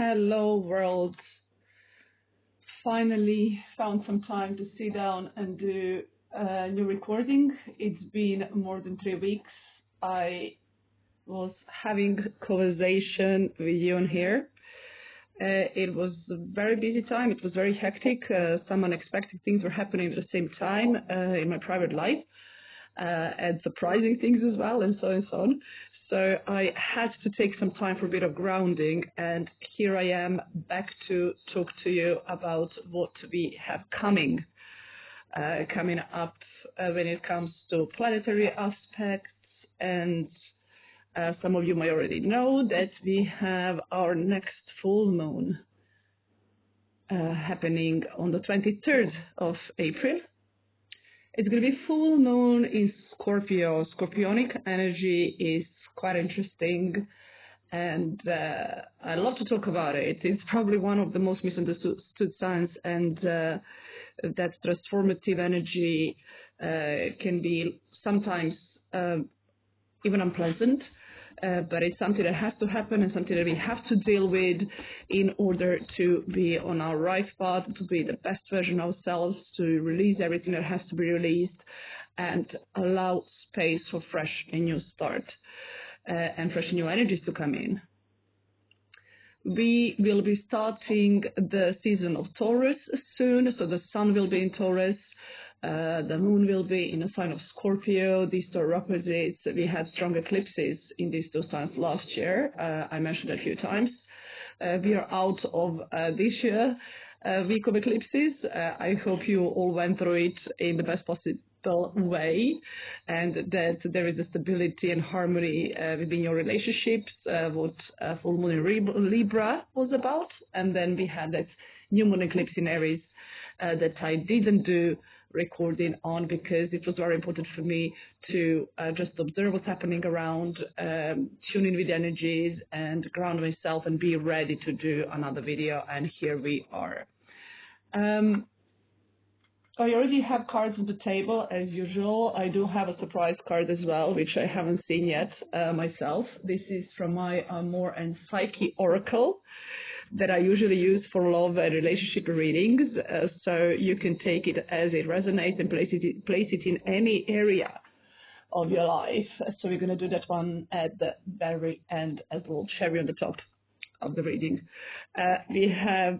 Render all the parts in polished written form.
Hello world. Finally found some time to sit down and do a new recording. It's been more than 3 weeks. I was having a conversation with you on here. It was a very busy time. It was very hectic. Some unexpected things were happening at the same time in my private life, and surprising things as well, and so on and so on. So I had to take some time for a bit of grounding, and here I am back to talk to you about what we have coming up when it comes to planetary aspects. And some of you may already know that we have our next full moon happening on the 23rd of April. It's going to be full moon in Scorpio. Scorpionic energy is quite interesting, and I love to talk about it. It's probably one of the most misunderstood signs, and that transformative energy can be sometimes even unpleasant, but it's something that has to happen and something that we have to deal with in order to be on our right path, to be the best version of ourselves, to release everything that has to be released, and allow space for fresh and new start and fresh new energies to come in. We will be starting the season of Taurus soon, so the sun will be in Taurus. The moon will be in a sign of Scorpio. These two are opposites. We had strong eclipses in these two signs last year. I mentioned a few times. We are out of this year week of eclipses. I hope you all went through it in the best possible way, and that there is a stability and harmony within your relationships, what full moon in Libra was about. And then we had that new moon eclipse in Aries that I didn't do recording on because it was very important for me to just observe what's happening around, tune in with energies and ground myself and be ready to do another video. And here we are. I already have cards on the table as usual. I do have a surprise card as well, which I haven't seen yet myself. This is from my More and Psyche Oracle that I usually use for love and relationship readings. So you can take it as it resonates and place it in any area of your life. So we're going to do that one at the very end as a little cherry on the top of the reading. We have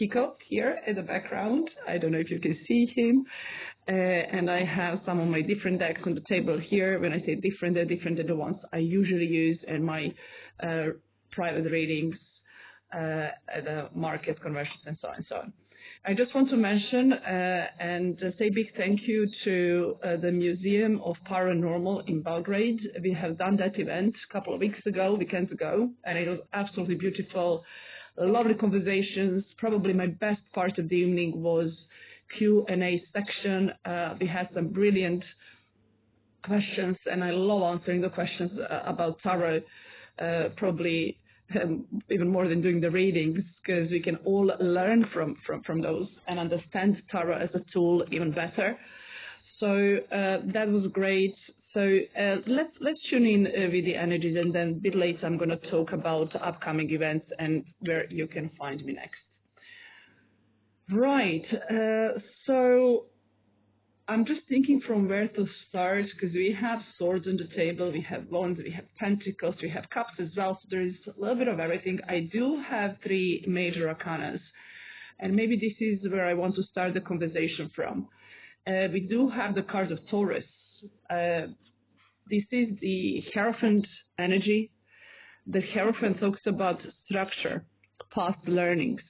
Hiko here in the background. I don't know if you can see him. And I have some of my different decks on the table here. When I say different, they're different than the ones I usually use in my private readings, at the market conversions and so on and so on. I just want to mention and say big thank you to the Museum of Paranormal in Belgrade. We have done that event a couple of weekends ago, and it was absolutely beautiful. Lovely conversations. Probably my best part of the evening was Q&A section. We had some brilliant questions, and I love answering the questions about tarot, probably even more than doing the readings, because we can all learn from those and understand tarot as a tool even better. So that was great. So let's tune in with the energies, and then a bit later I'm going to talk about upcoming events and where you can find me next. Right. So I'm just thinking from where to start, because we have swords on the table, we have wands, we have pentacles, we have cups as well. So there is a little bit of everything. I do have 3 major arcanas, and maybe this is where I want to start the conversation from. We do have the card of Taurus. This is the Hierophant energy. The Hierophant talks about structure, past learnings,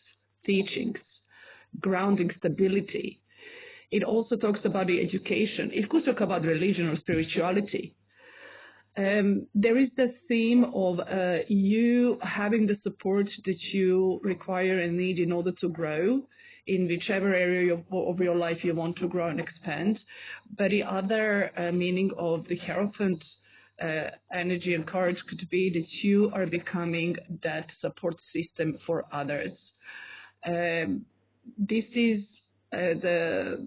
teachings, grounding, stability. It also talks about the education. It could talk about religion or spirituality. There is the theme of you having the support that you require and need in order to grow in whichever area of your life you want to grow and expand. But the other meaning of the Hierophant energy and cards could be that you are becoming that support system for others. This is the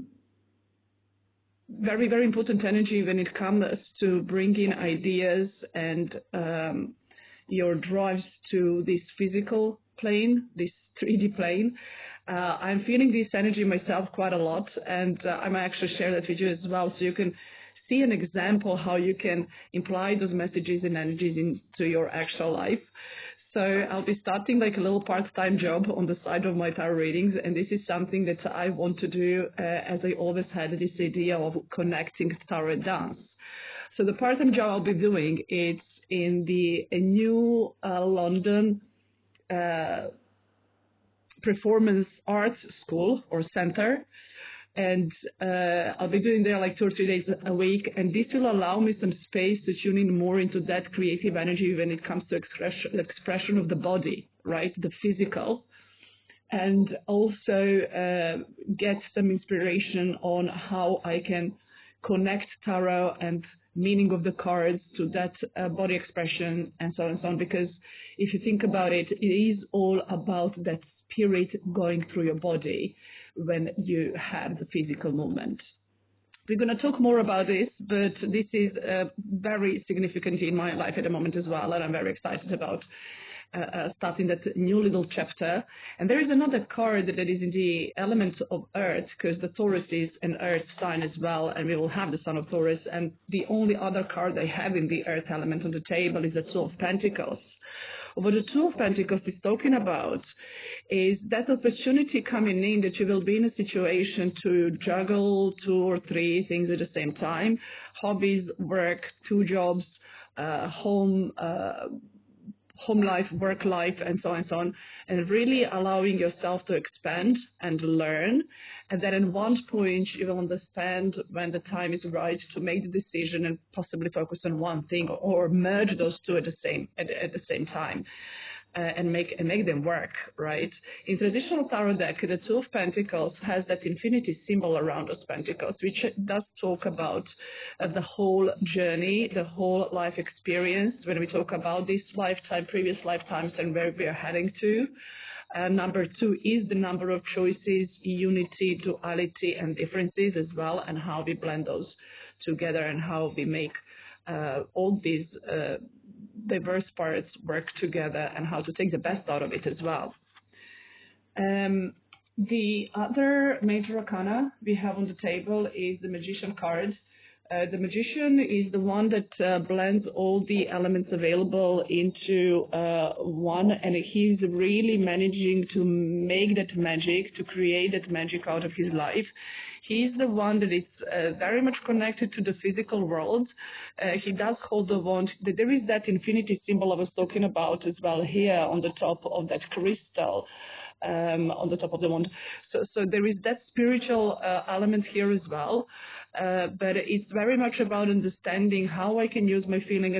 very, very important energy when it comes to bringing ideas and your drives to this physical plane, this 3D plane. I'm feeling this energy myself quite a lot, and I might actually share that with you as well, so you can see an example how you can imply those messages and energies into your actual life. So I'll be starting like a little part-time job on the side of my tarot readings, and this is something that I want to do as I always had this idea of connecting tarot and dance. So the part-time job I'll be doing is in the new London performance arts school or center, and I'll be doing there like 2 or 3 days a week, and this will allow me some space to tune in more into that creative energy when it comes to expression of the body, right, the physical, and also get some inspiration on how I can connect tarot and meaning of the cards to that body expression and so on and so on, because if you think about it, it is all about that spirit going through your body when you have the physical movement. We're going to talk more about this, but this is very significant in my life at the moment as well, and I'm very excited about starting that new little chapter. And there is another card that is in the element of earth, because the Taurus is an earth sign as well, and we will have the Sun of Taurus, and the only other card I have in the earth element on the table is the Two of Pentacles. What the Two of Pentacles is talking about is that opportunity coming in that you will be in a situation to juggle 2 or 3 things at the same time: hobbies, work, 2 jobs, home life, work life, and so on and so on, and really allowing yourself to expand and learn. And then at one point you will understand when the time is right to make the decision and possibly focus on one thing, or merge those 2 at the same time. And make them work, right? In traditional tarot deck, the Two of Pentacles has that infinity symbol around those pentacles, which does talk about the whole journey, the whole life experience, when we talk about this lifetime, previous lifetimes, and where we are heading to. Number 2 is the number of choices, unity, duality, and differences as well, and how we blend those together and how we make all these diverse parts work together, and how to take the best out of it as well. The other major arcana we have on the table is the Magician card. The Magician is the one that blends all the elements available into one, and he's really managing to make that magic, to create that magic out of his life. He's the one that is very much connected to the physical world. He does hold the wand. There is that infinity symbol I was talking about as well here on the top of that crystal, on the top of the wand. So there is that spiritual element here as well. But it's very much about understanding how I can use my feelings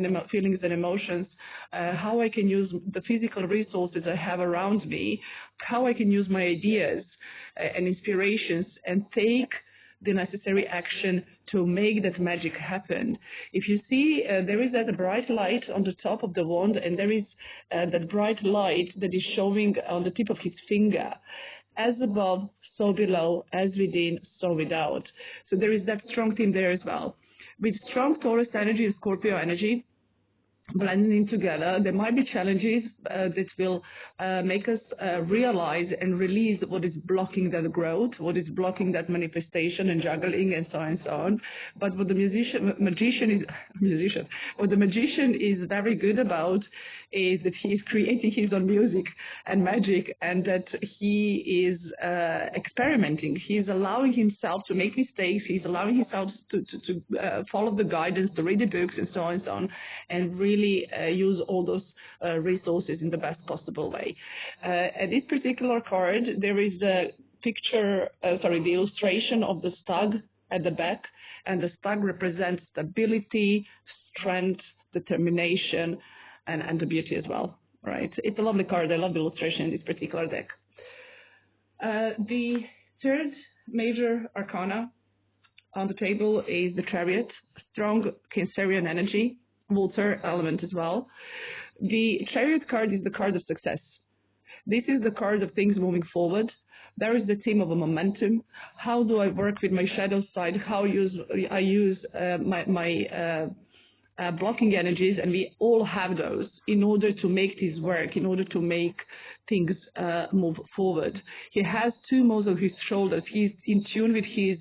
and emotions, how I can use the physical resources I have around me, how I can use my ideas and inspirations and take the necessary action to make that magic happen. If you see, there is that bright light on the top of the wand, and there is that bright light that is showing on the tip of his finger. As above, so below, as within, so without. So there is that strong theme there as well. With strong Taurus energy and Scorpio energy blending together, there might be challenges that will make us realize and release what is blocking that growth, what is blocking that manifestation and juggling and so on and so on. But what the magician is very good about is that he is creating his own music and magic, and that he is experimenting. He is allowing himself to make mistakes. He's allowing himself to follow the guidance, to read the books and so on, and really use all those resources in the best possible way. At this particular card, there is the the illustration of the stag at the back, and the stag represents stability, strength, determination, and the beauty as well, right? It's a lovely card. I love the illustration in this particular deck. The third major arcana on the table is the Chariot, strong Cancerian energy, water element as well. The Chariot card is the card of success. This is the card of things moving forward. There is the theme of a momentum. How do I work with my shadow side? How I use my blocking energies, and we all have those in order to make this work, in order to make things move forward. He has two modes of his shoulders. He's in tune with his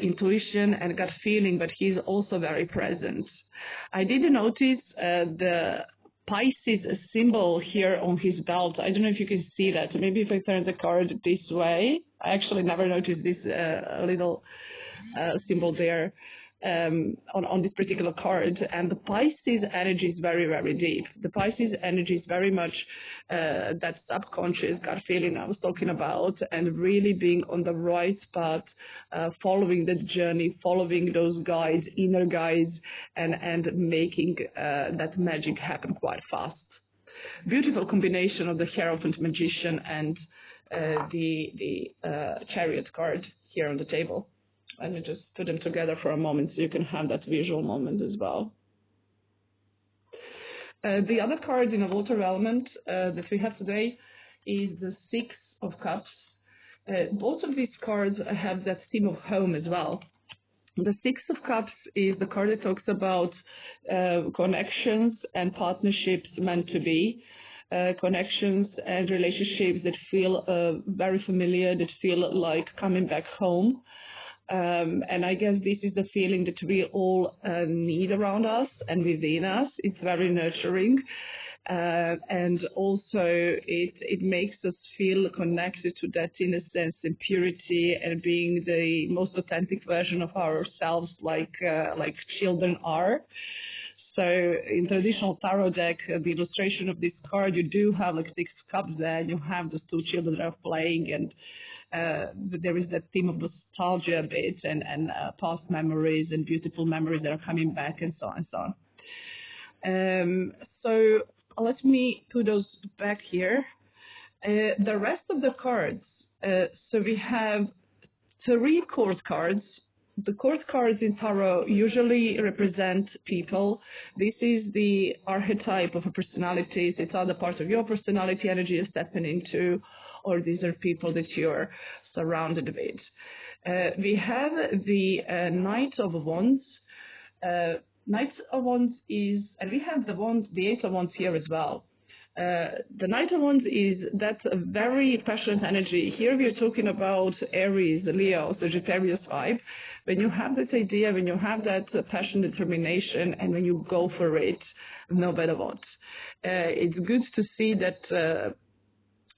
intuition and gut feeling, but he's also very present. I did notice the Pisces symbol here on his belt. I don't know if you can see that. Maybe if I turn the card this way, I actually never noticed this little symbol there on this particular card. And the Pisces energy is very, very deep. The Pisces energy is very much that subconscious gut feeling I was talking about, and really being on the right path, following the journey, following those guides, inner guides, and making that magic happen quite fast. Beautiful combination of the Hierophant Magician and the Chariot card here on the table. Let me just put them together for a moment so you can have that visual moment as well. The other card in a water element that we have today is the Six of Cups. Both of these cards have that theme of home as well. The Six of Cups is the card that talks about connections and partnerships meant to be, connections and relationships that feel very familiar, that feel like coming back home. And I guess this is the feeling that we all need around us and within us. It's very nurturing. And also it makes us feel connected to that innocence and purity and being the most authentic version of ourselves, like children are. So in traditional tarot deck, the illustration of this card, you do have like six cups there, and you have those two children that are playing, and there is that theme of nostalgia a bit, and past memories and beautiful memories that are coming back, and so on and so on. So let me put those back here. The rest of the cards, so we have 3 court cards. The court cards in tarot usually represent people. This is the archetype of a personality. It's either part of your personality energy you're stepping into, or these are people that you're surrounded with. We have the Knight of Wands. Knight of Wands is, and we have the Ace of Wands here as well. The Knight of Wands is that very passionate energy. Here we are talking about Aries, Leo, Sagittarius vibe. When you have that idea, when you have that passion, determination, and when you go for it, no matter what. It's good to see that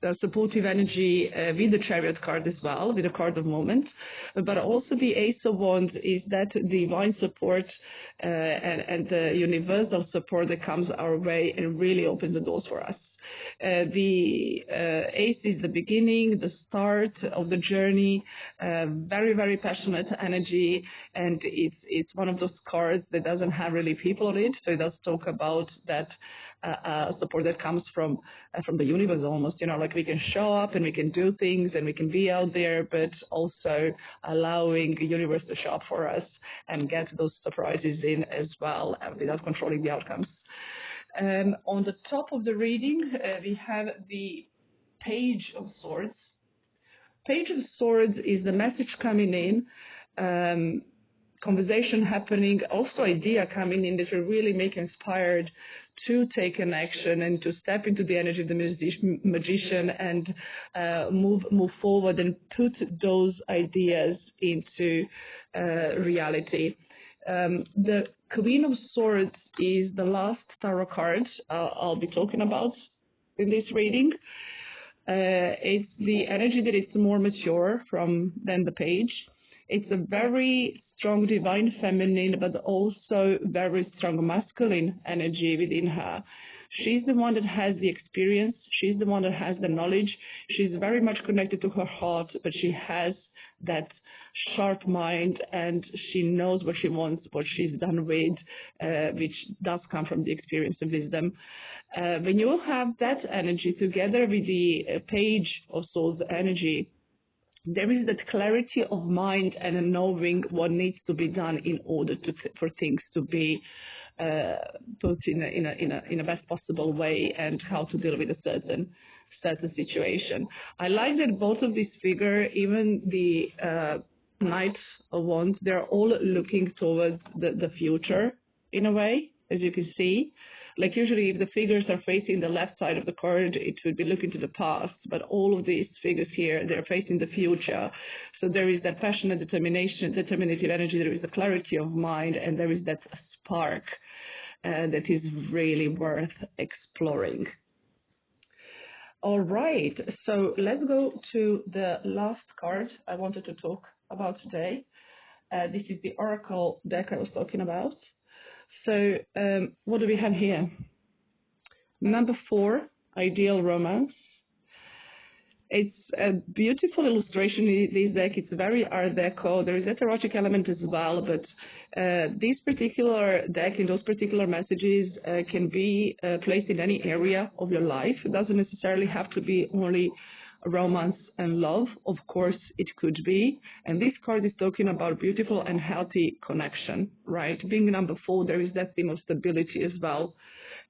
the supportive energy with the Chariot card as well, with the card of moment, but also the Ace of Wands is that divine support and the universal support that comes our way and really opens the doors for us. The Ace is the beginning, the start of the journey, very, very passionate energy, and it's one of those cards that doesn't have really people on it, so it does talk about that support that comes from the universe almost, like we can show up and we can do things and we can be out there, but also allowing the universe to show up for us and get those surprises in as well without controlling the outcomes. On the top of the reading, we have the Page of Swords. Page of Swords is the message coming in, conversation happening, also idea coming in that will really make inspired to take an action and to step into the energy of the magician and move forward and put those ideas into reality. The Queen of Swords is the last tarot card I'll be talking about in this reading. It's the energy that is more mature than the Page. It's a very strong divine feminine, but also very strong masculine energy within her. She's the one that has the experience. She's the one that has the knowledge. She's very much connected to her heart, but she has that sharp mind, and she knows what she wants, what she's done with, which does come from the experience and wisdom. When you have that energy together with the Page of Swords energy, there is that clarity of mind and knowing what needs to be done in order for things to be put in a best possible way, and how to deal with a certain situation. I like that both of these figures, even the Knight of Wands, they're all looking towards the future in a way, as you can see. Like usually if the figures are facing the left side of the card, it would be looking to the past, but all of these figures here, they're facing the future. So there is that passionate determination, determinative energy, there is a clarity of mind, and there is that spark that is really worth exploring. All right, so let's go to the last card I wanted to talk about today. This is the Oracle deck I was talking about. So what do we have here? Number 4, Ideal Romance. It's a beautiful illustration in this deck. It's very Art Deco. There is an erotic element as well, but this particular deck and those particular messages can be placed in any area of your life. It doesn't necessarily have to be only romance and love. Of course, it could be. And this card is talking about beautiful and healthy connection, right? Being number 4, there is that theme of stability as well,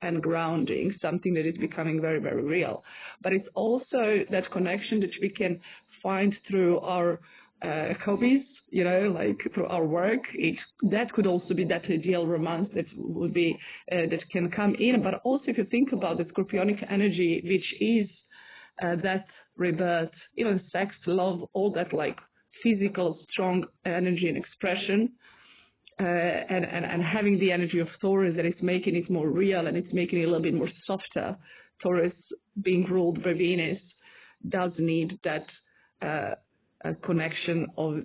and grounding, something that is becoming very, very real. But it's also that connection that we can find through our hobbies, you know, like through our work. That could also be that ideal romance that would be that can come in. But also, if you think about the Scorpionic energy, which is that rebirth, even sex, love, all that like physical, strong energy and expression. And having the energy of Taurus, that it's making it more real and it's making it a little bit more softer. Taurus, being ruled by Venus, does need that connection of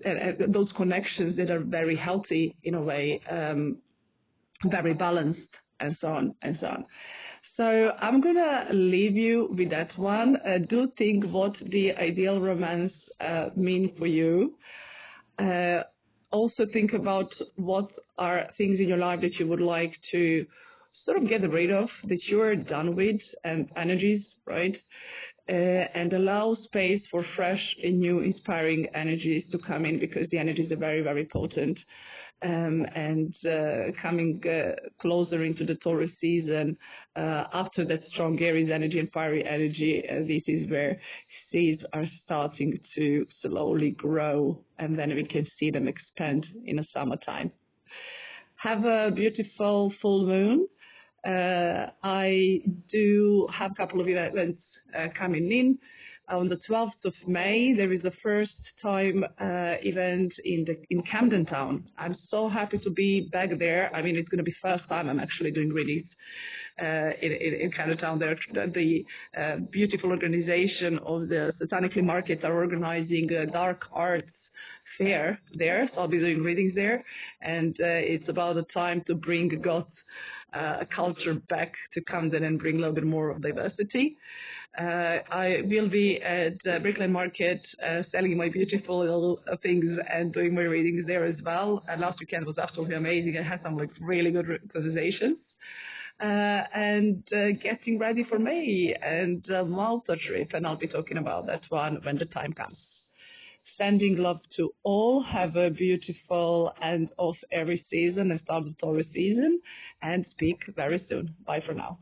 those connections that are very healthy in a way, very balanced, and so on and so on. So I'm gonna leave you with that one. Do think what the ideal romance mean for you. Also think about what are things in your life that you would like to sort of get rid of, that you're done with, and energies, right? And allow space for fresh and new inspiring energies to come in, because the energies are very, very potent. And coming closer into the Taurus season, after that strong Aries energy and fiery energy, this is where seeds are starting to slowly grow, and then we can see them expand in the summertime. Have a beautiful full moon. I do have a couple of events coming in. On the 12th of May, there is a first time event in Camden Town. I'm so happy to be back there. I mean, it's going to be first time I'm actually doing readings in Camden Town. The beautiful organization of the Satanically Markets are organizing a dark arts fair there, so I'll be doing readings there. And it's about the time to bring goth culture back to Camden and bring a little bit more of diversity. I will be at Brickland Market selling my beautiful little things and doing my readings there as well. And last weekend was absolutely amazing. I had some like really good conversations. And getting ready for May and Malta trip, and I'll be talking about that one when the time comes. Sending love to all. Have a beautiful end of every season and start the Taurus season, and speak very soon. Bye for now.